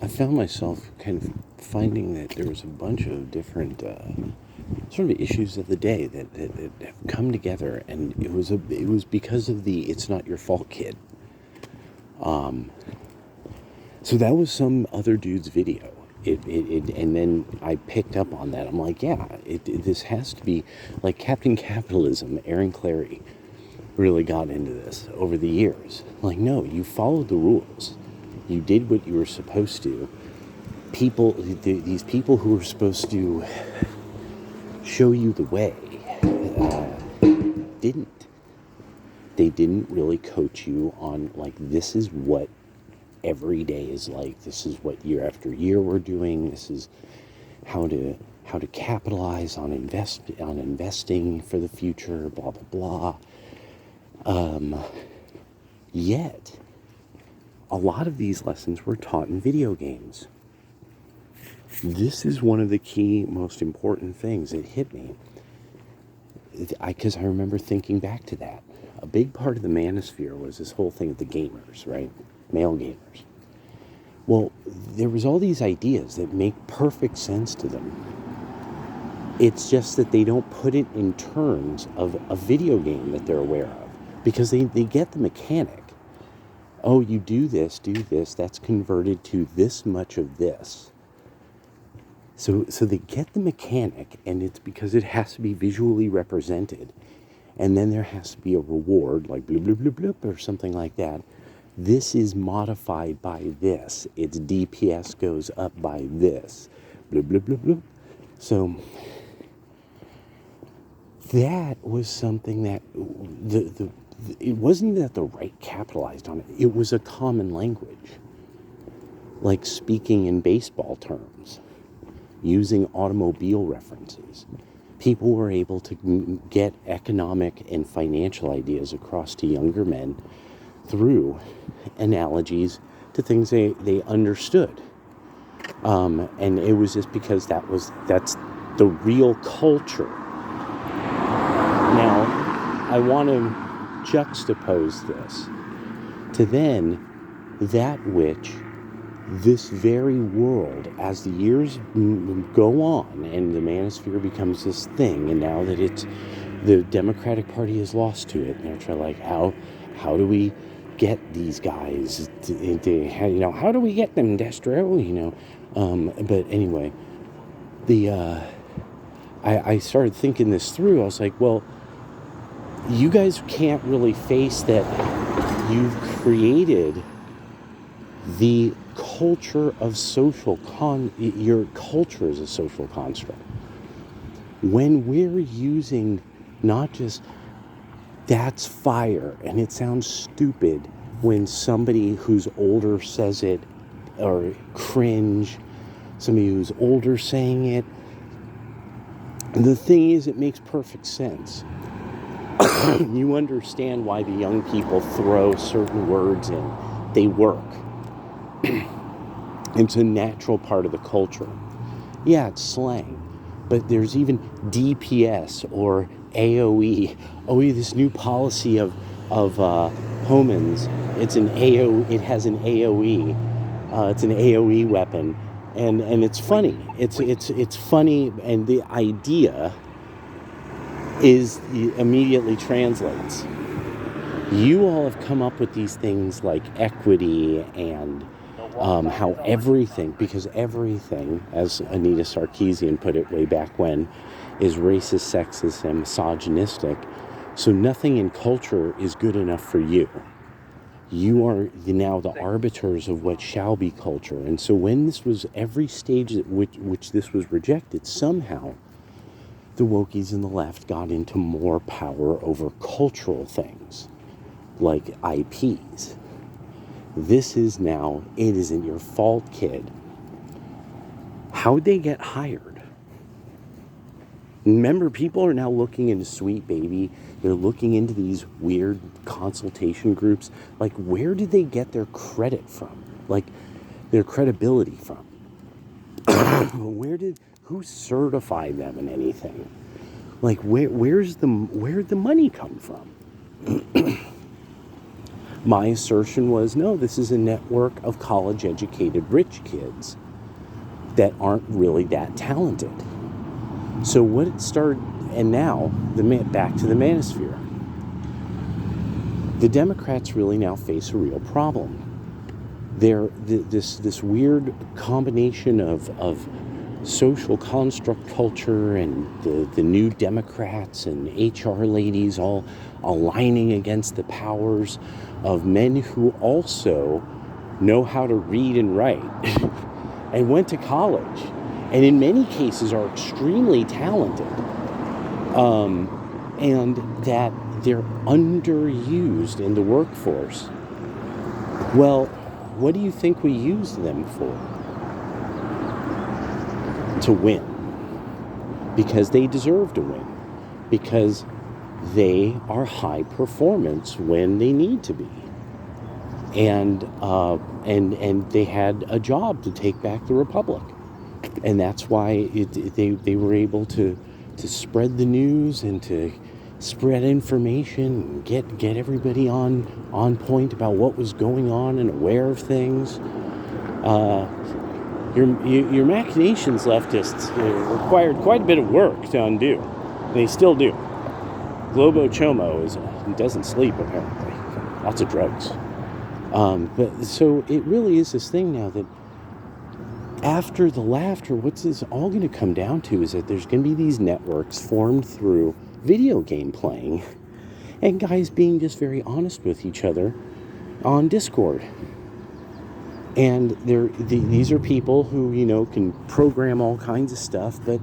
I found myself kind of finding that there was a bunch of different sort of issues of the day that have come together, and it was because of the "it's not your fault, kid." So that was some other dude's video. And then I picked up on that. I'm like, yeah, this has to be like Captain Capitalism. Aaron Clary really got into this over the years. Like, no, you followed the rules. You did what you were supposed to. These people who were supposed to show you the way, didn't. They didn't really coach you on, like, this is what every day is like. This is what year after year we're doing. This is how to capitalize on investing for the future. Blah blah blah. Yet, a lot of these lessons were taught in video games. This is one of the key, most important things that hit me. Because I remember thinking back to that. A big part of the manosphere was this whole thing of the gamers, right? Male gamers. Well, there was all these ideas that make perfect sense to them. It's just that they don't put it in terms of a video game that they're aware of. Because they get the mechanic. Oh, you do this, that's converted to this much of this. So they get the mechanic, and it's because it has to be visually represented. And then there has to be a reward, like bloop, bloop, bloop, bloop, or something like that. This is modified by this. Its DPS goes up by this. Bloop, bloop, bloop, bloop. So that was something that it wasn't that the right capitalized on it. It was a common language. Like speaking in baseball terms. Using automobile references. People were able to get economic and financial ideas across to younger men through analogies to things they understood. And it was just because that's the real culture. Now, I want to juxtapose this to then that which this very world, as the years go on and the manosphere becomes this thing, and now that the Democratic Party has lost to it, and they're trying, like, how do we get these guys into, how do we get them, Destro, but anyway, I started thinking this through. I was like, well, you guys can't really face that you've created the culture of your culture is a social construct. When we're using not just that's fire, and it sounds stupid when somebody who's older says it, or cringe, somebody who's older saying it. The thing is, it makes perfect sense. You understand why the young people throw certain words in. They work. It's a natural part of the culture. Yeah, it's slang, but there's even DPS or AOE. Oh, this new policy of homins. It's an AOE. It has an AOE. It's an AOE weapon, and it's funny. It's funny, and the idea is immediately translates. You all have come up with these things like equity and how everything, because everything, as Anita Sarkeesian put it way back when, is racist, sexist, and misogynistic. So nothing in culture is good enough for you. You are now the arbiters of what shall be culture. And so when this was every stage at which this was rejected, somehow the wokies and the left got into more power over cultural things, like IPs. This is now, it isn't your fault, kid. How'd they get hired? Remember, people are now looking into Sweet Baby. They're looking into these weird consultation groups. Like, where did they get their credit from? Like, their credibility from? Who certified them in anything? Like, where'd the money come from? My assertion was, no, this is a network of college-educated rich kids that aren't really that talented. So what it started, and now, back to the manosphere. The Democrats really now face a real problem. They're this weird combination of social construct culture and the new Democrats and HR ladies all aligning against the powers of men who also know how to read and write and went to college and in many cases are extremely talented, and that they're underused in the workforce. Well, what do you think we use them for? To win. Because they deserve to win. Because they are high performance when they need to be. And they had a job to take back the republic. And that's why they were able to spread the news and to spread information, and get everybody on point about what was going on and aware of things. Your machinations, leftists, required quite a bit of work to undo. They still do. Globo Chomo doesn't sleep, apparently. Lots of drugs. But so it really is this thing now that after the laughter, what's this all going to come down to is that there's going to be these networks formed through video game playing and guys being just very honest with each other on Discord. And these are people who, can program all kinds of stuff, but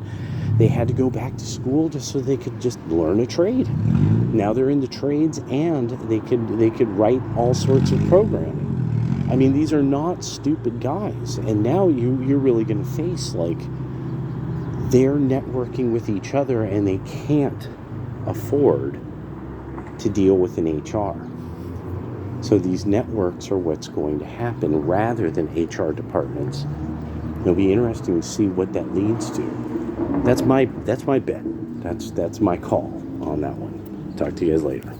they had to go back to school just so they could just learn a trade. Now they're in the trades and they could write all sorts of programming. I mean, these are not stupid guys. And now you're really going to face, they're networking with each other and they can't afford to deal with an HR. So these networks are what's going to happen rather than HR departments. It'll be interesting to see what that leads to. That's my bet. That's my call on that one. Talk to you guys later.